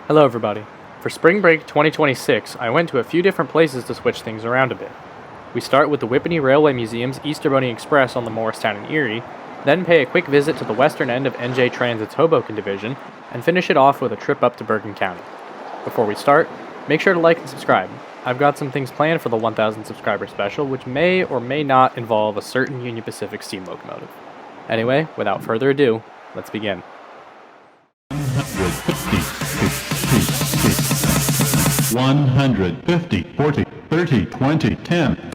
Hello everybody. For Spring Break 2026, I went to a few different places to switch things around a bit. We start with the Whippany Railway Museum's Easter Bunny Express on the Morristown and Erie, then pay a quick visit to the western end of NJ Transit's Hoboken division, and finish it off with a trip up to Bergen County. Before we start, make sure to like and subscribe. I've got some things planned for the 1000 subscriber special, which may or may not involve a certain Union Pacific steam locomotive. Anyway, without further ado, let's begin. 150, 40, 30, 20, 10.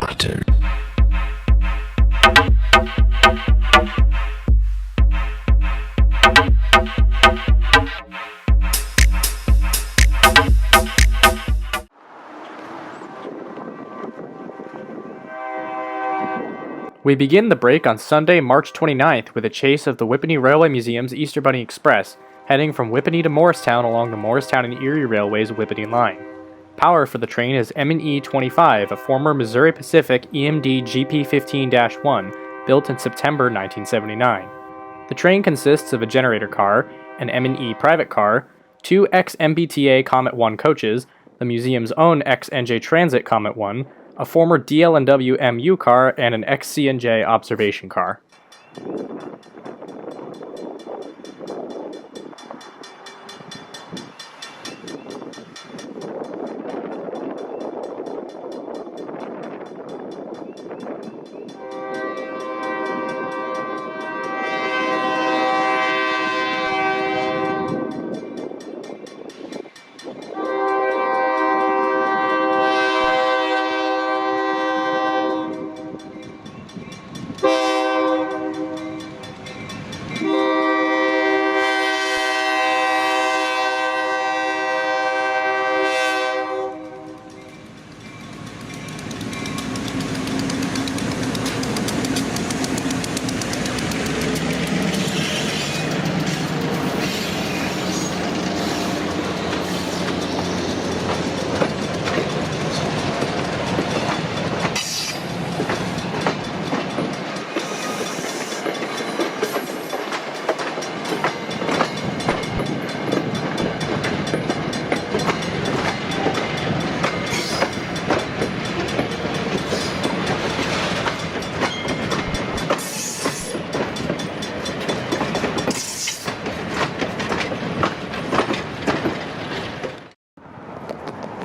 We begin the break on Sunday, March 29th with a chase of the Whippany Railway Museum's Easter Bunny Express, heading from Whippany to Morristown along the Morristown and Erie Railway's Whippany line. Power for the train is M&E 25, a former Missouri Pacific EMD GP15-1, built in September 1979. The train consists of a generator car, an M&E private car, two ex-MBTA Comet 1 coaches, the museum's own ex-NJ Transit Comet 1, a former DL&W MU car, and an ex-C&J observation car.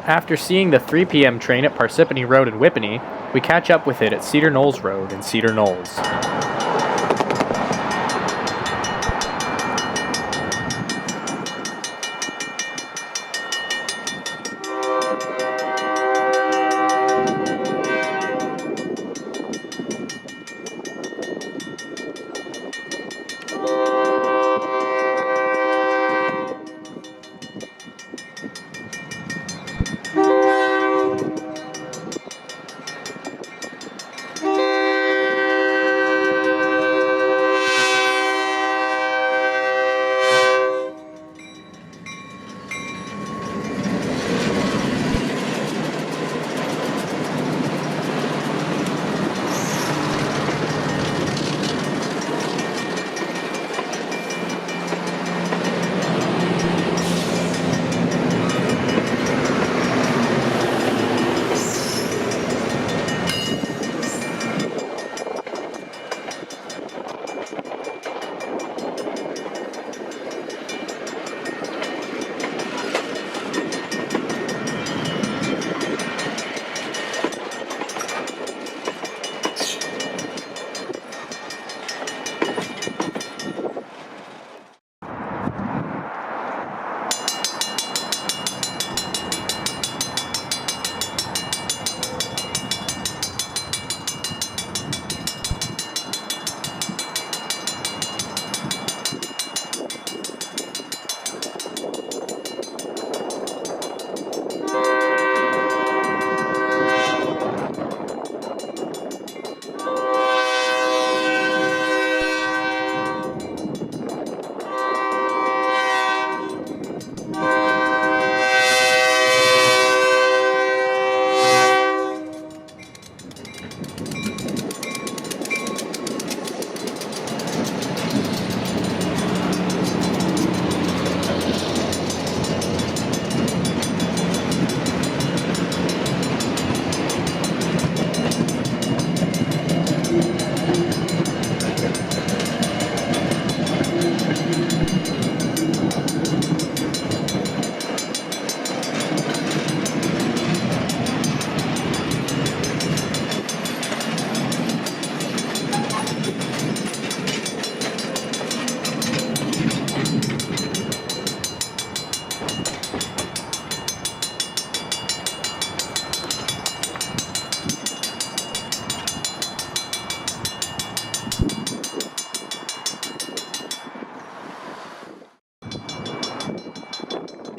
After seeing the 3 p.m. train at Parsippany Road in Whippany, we catch up with it at Cedar Knolls Road in Cedar Knolls.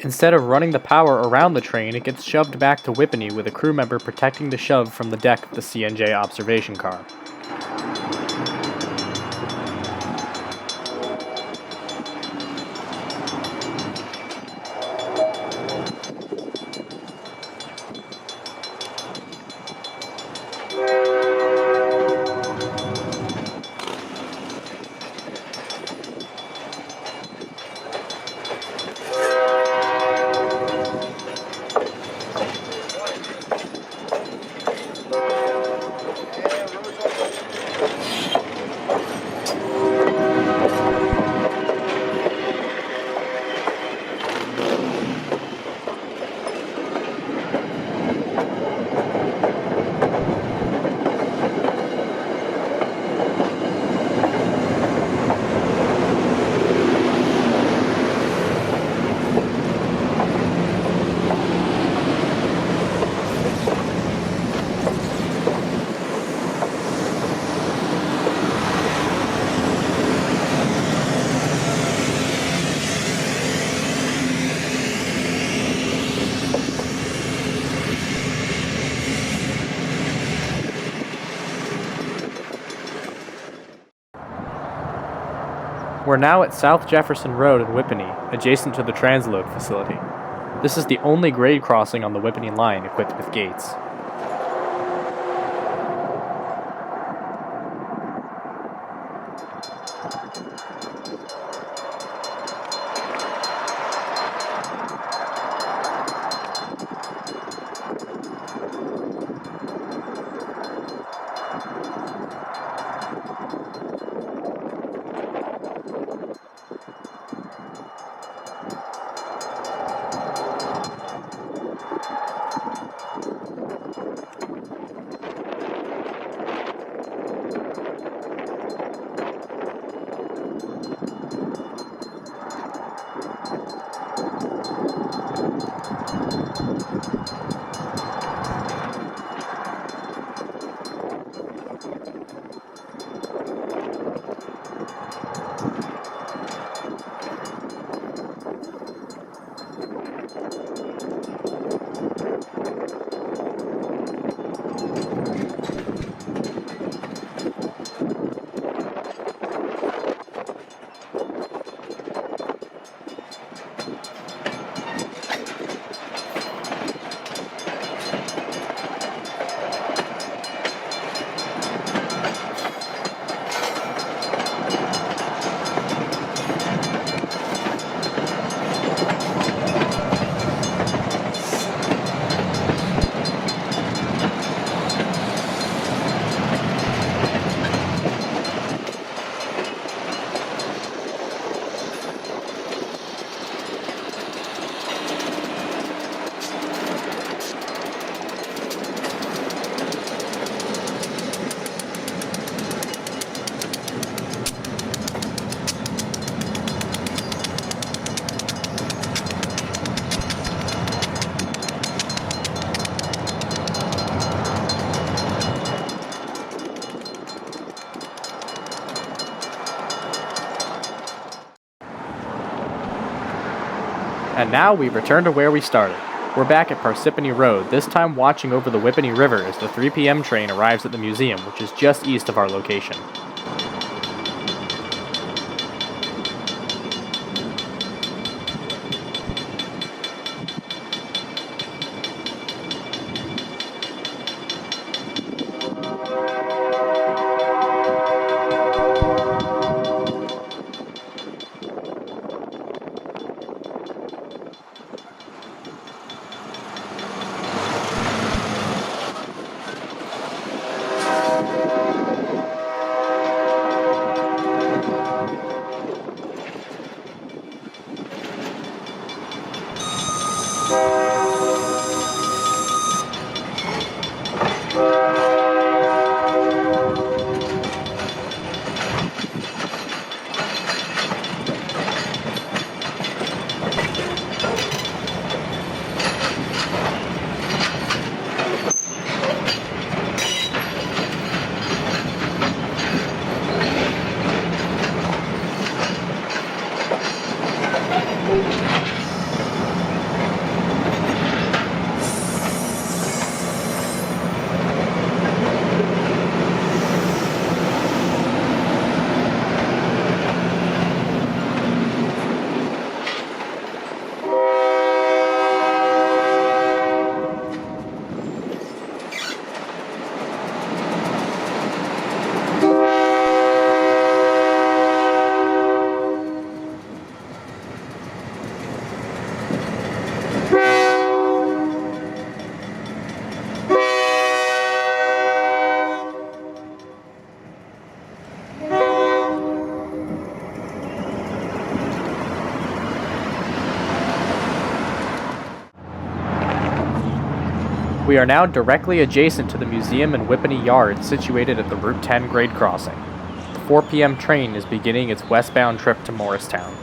Instead of running the power around the train, it gets shoved back to Whippany with a crew member protecting the shove from the deck of the CNJ observation car. We're now at South Jefferson Road in Whippany, adjacent to the transload facility. This is the only grade crossing on the Whippany line equipped with gates. And now we return to where we started. We're back at Parsippany Road, this time watching over the Whippany River as the 3 p.m. train arrives at the museum, which is just east of our location. We are now directly adjacent to the museum and Whippany Yard situated at the Route 10 grade crossing. The 4 p.m. train is beginning its westbound trip to Morristown.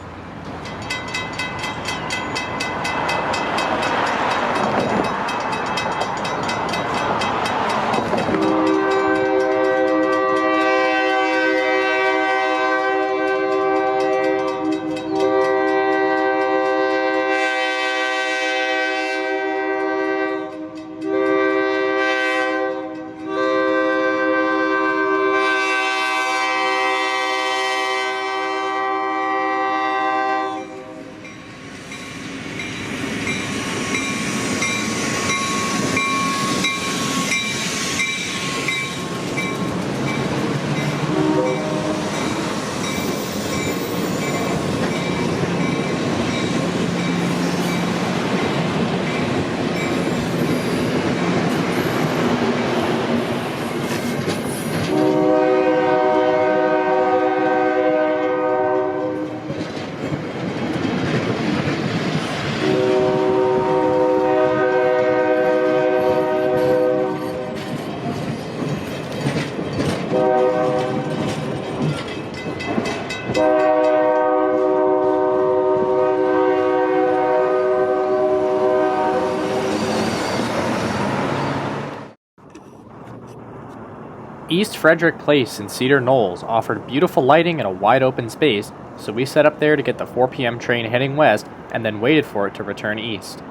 East Frederick Place in Cedar Knolls offered beautiful lighting and a wide open space, so we set up there to get the 4 p.m. train heading west and then waited for it to return east.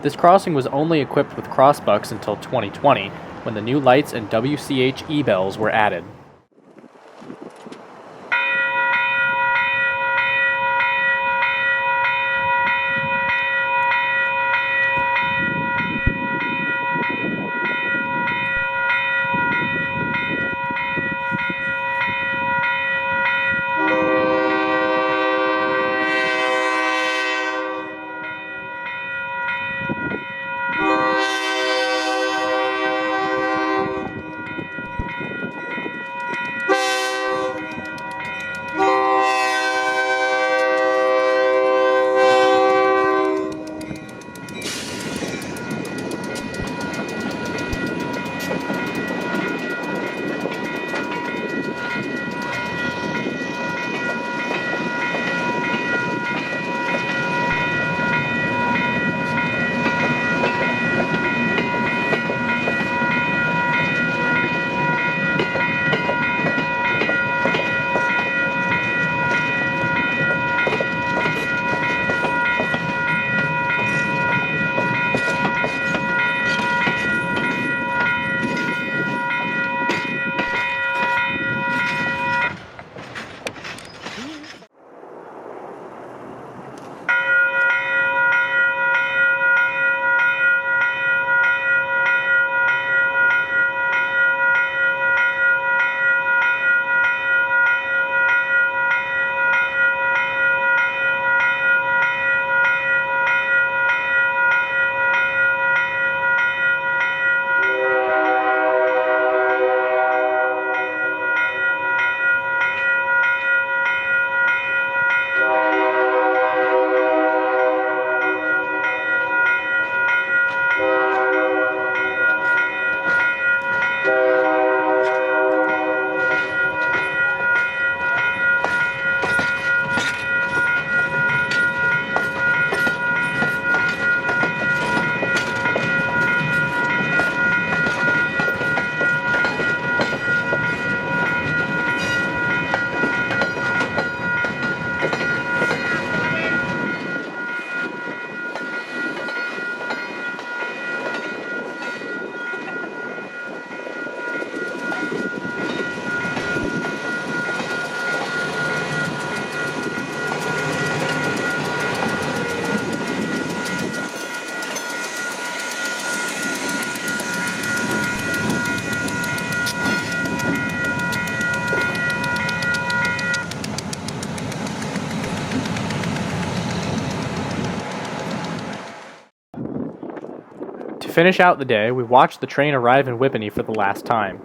This crossing was only equipped with crossbucks until 2020, when the new lights and WCH e-bells were added. To finish out the day, we watched the train arrive in Whippany for the last time.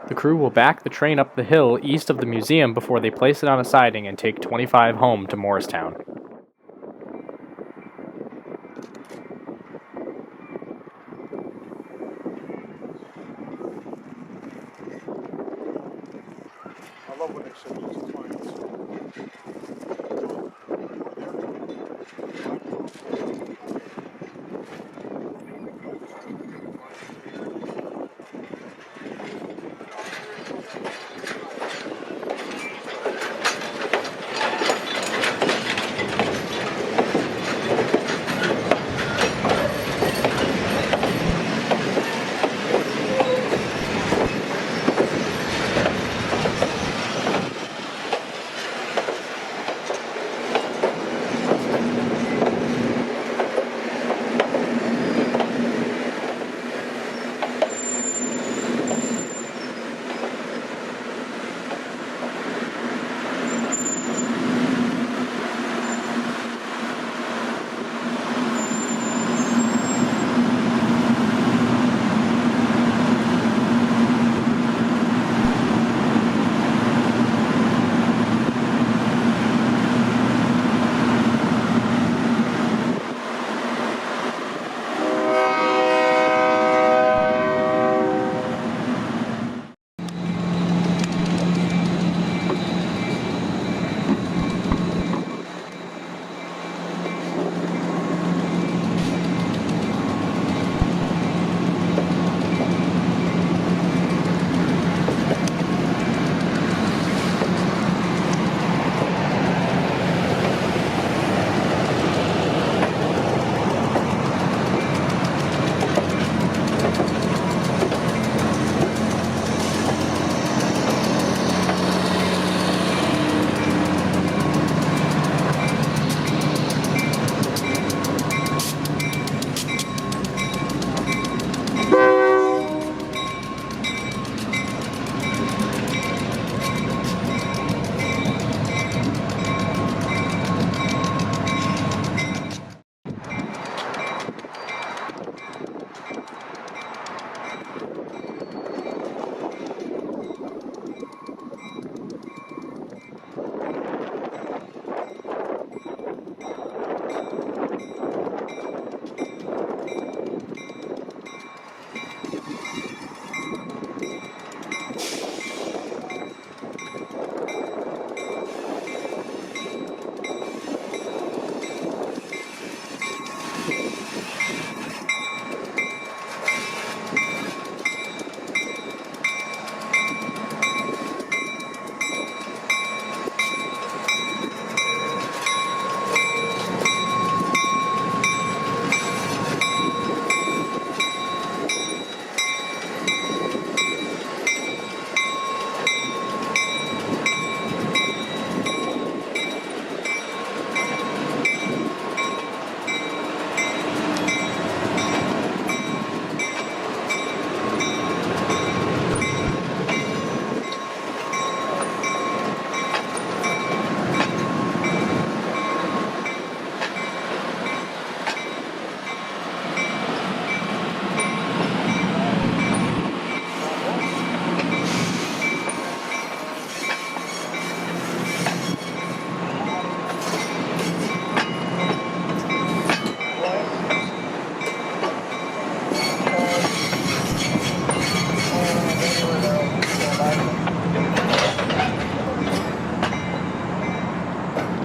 The crew will back the train up the hill east of the museum before they place it on a siding and take 25 home to Morristown.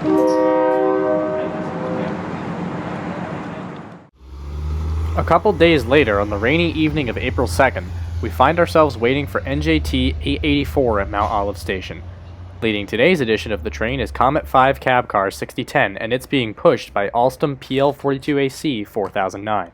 A couple days later, on the rainy evening of April 2nd, we find ourselves waiting for NJT 884 at Mount Olive Station. Leading today's edition of the train is Comet 5 cab car 6010, and it's being pushed by Alstom PL42AC 4009.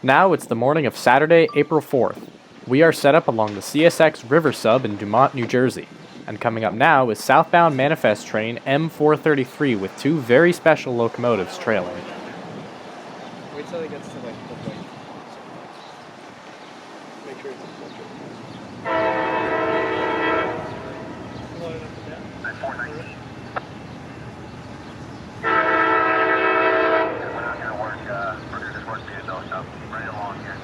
Now it's the morning of Saturday, April 4th. We are set up along the CSX River Sub in Dumont, New Jersey. And coming up now is southbound manifest train M433 with two very special locomotives trailing. Wait till it gets to like the point. Make sure it's loaded up to that. 419. We're not gonna work, we're gonna just work the though, so keep right along here.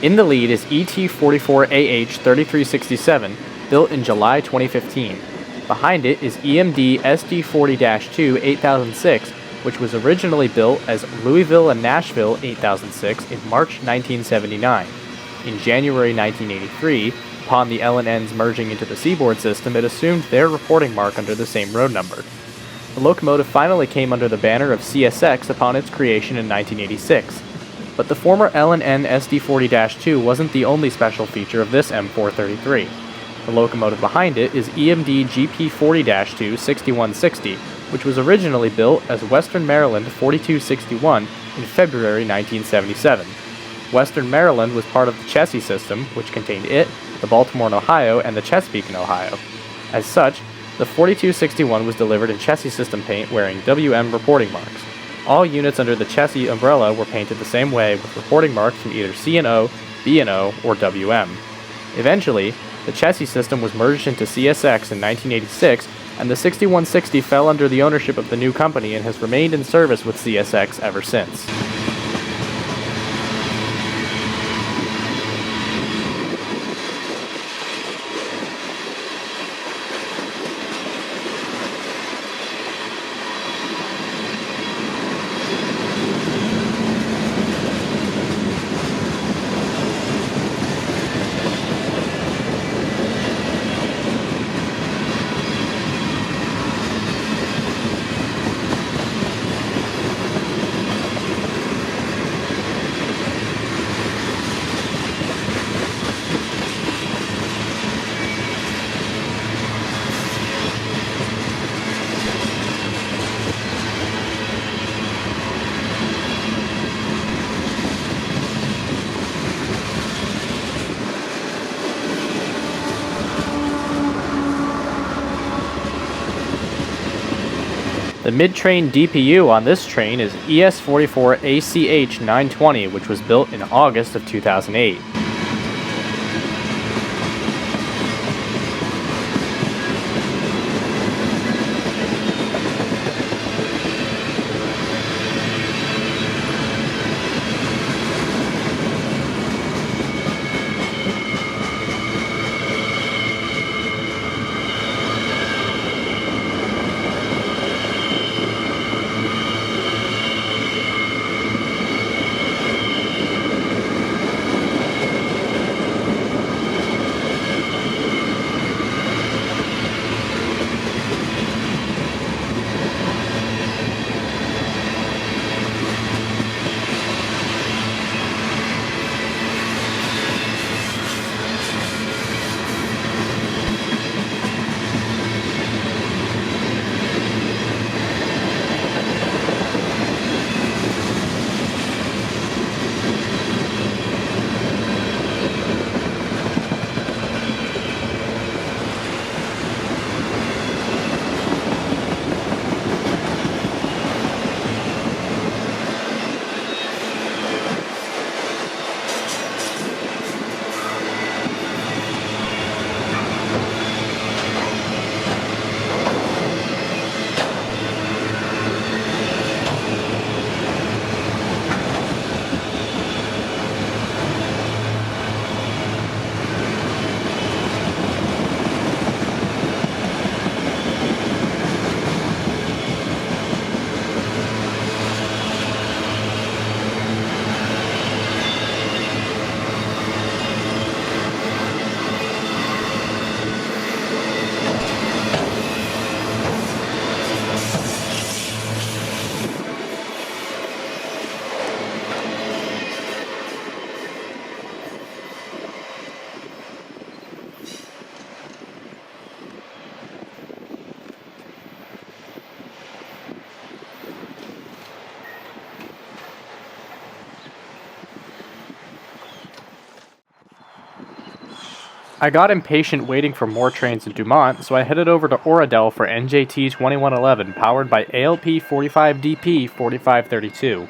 In the lead is ET44AH 3367, built in July 2015. Behind it is EMD SD40-2 8006, which was originally built as Louisville and Nashville 8006 in March 1979. In January 1983, upon the L&Ns merging into the Seaboard system, it assumed their reporting mark under the same road number. The locomotive finally came under the banner of CSX upon its creation in 1986. But the former L&N SD40-2 wasn't the only special feature of this M433. The locomotive behind it is EMD GP40-2 6160, which was originally built as Western Maryland 4261 in February 1977. Western Maryland was part of the Chessie system, which contained it, the Baltimore and Ohio, and the Chesapeake in Ohio. As such, the 4261 was delivered in Chessie system paint wearing WM reporting marks. All units under the Chessie umbrella were painted the same way with reporting marks from either C&O, B&O, or WM. Eventually, the Chessie system was merged into CSX in 1986, and the 6160 fell under the ownership of the new company and has remained in service with CSX ever since. The mid-train DPU on this train is ES44ACH 920, which was built in August of 2008. I got impatient waiting for more trains in Dumont, so I headed over to Oradell for NJT 2111, powered by ALP 45DP 4532.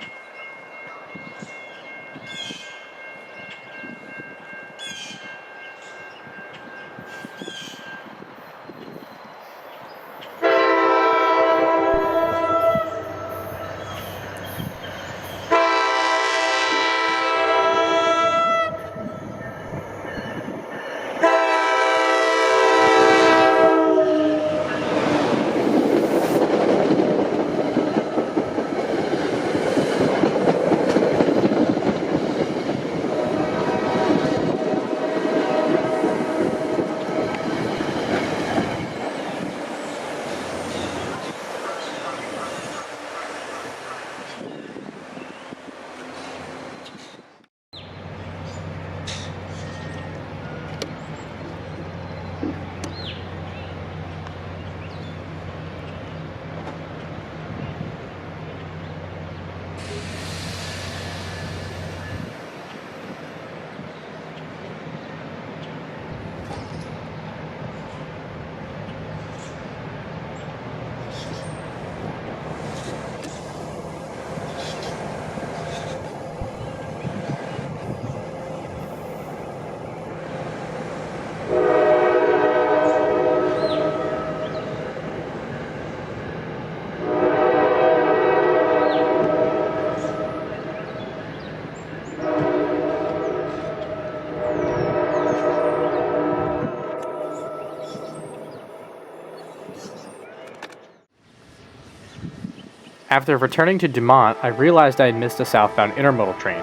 After returning to Dumont, I realized I had missed a southbound intermodal train.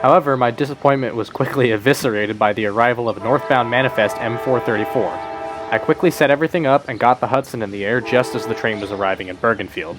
However, my disappointment was quickly eviscerated by the arrival of a northbound manifest M434. I quickly set everything up and got the Hudson in the air just as the train was arriving in Bergenfield.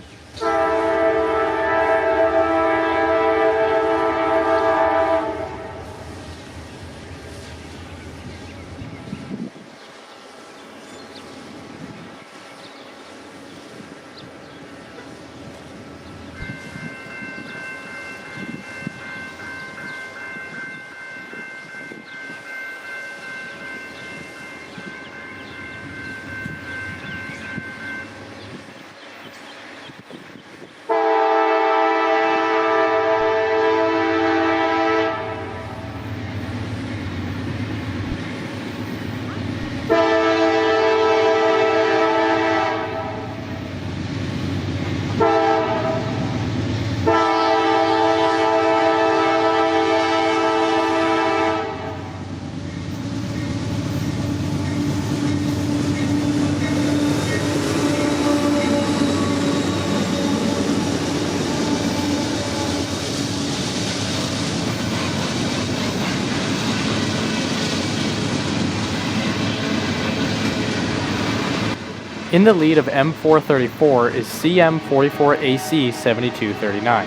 In the lead of M434 is CM44AC 7239.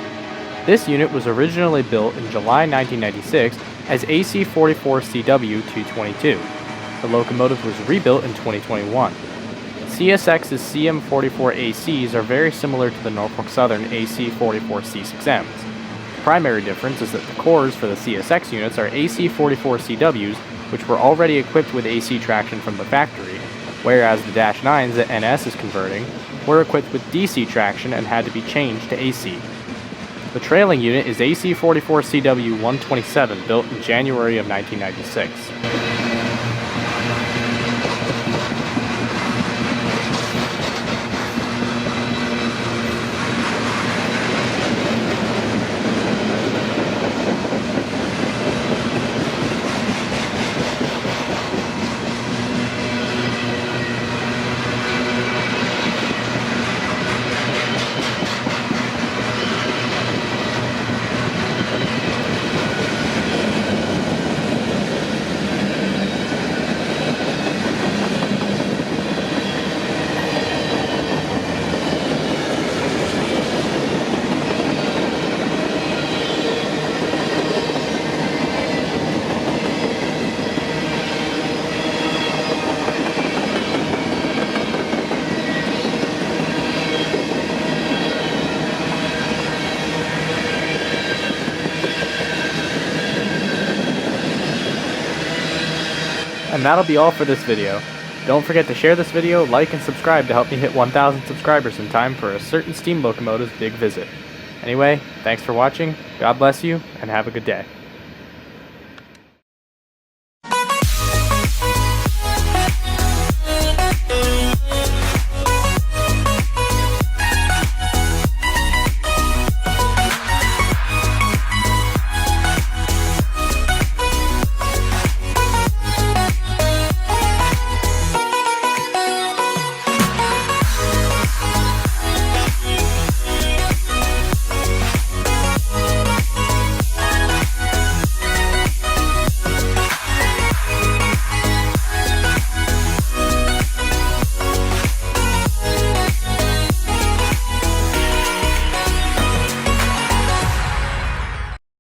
This unit was originally built in July 1996 as AC44CW222. The locomotive was rebuilt in 2021. CSX's CM44ACs are very similar to the Norfolk Southern AC44C6Ms. The primary difference is that the cores for the CSX units are AC44CWs, which were already equipped with AC traction from the factory, whereas the Dash 9s that NS is converting were equipped with DC traction and had to be changed to AC. The trailing unit is AC44CW127, built in January of 1996. And that'll be all for this video. Don't forget to share this video, like, and subscribe to help me hit 1,000 subscribers in time for a certain steam locomotive's big visit. Anyway, thanks for watching, God bless you, and have a good day.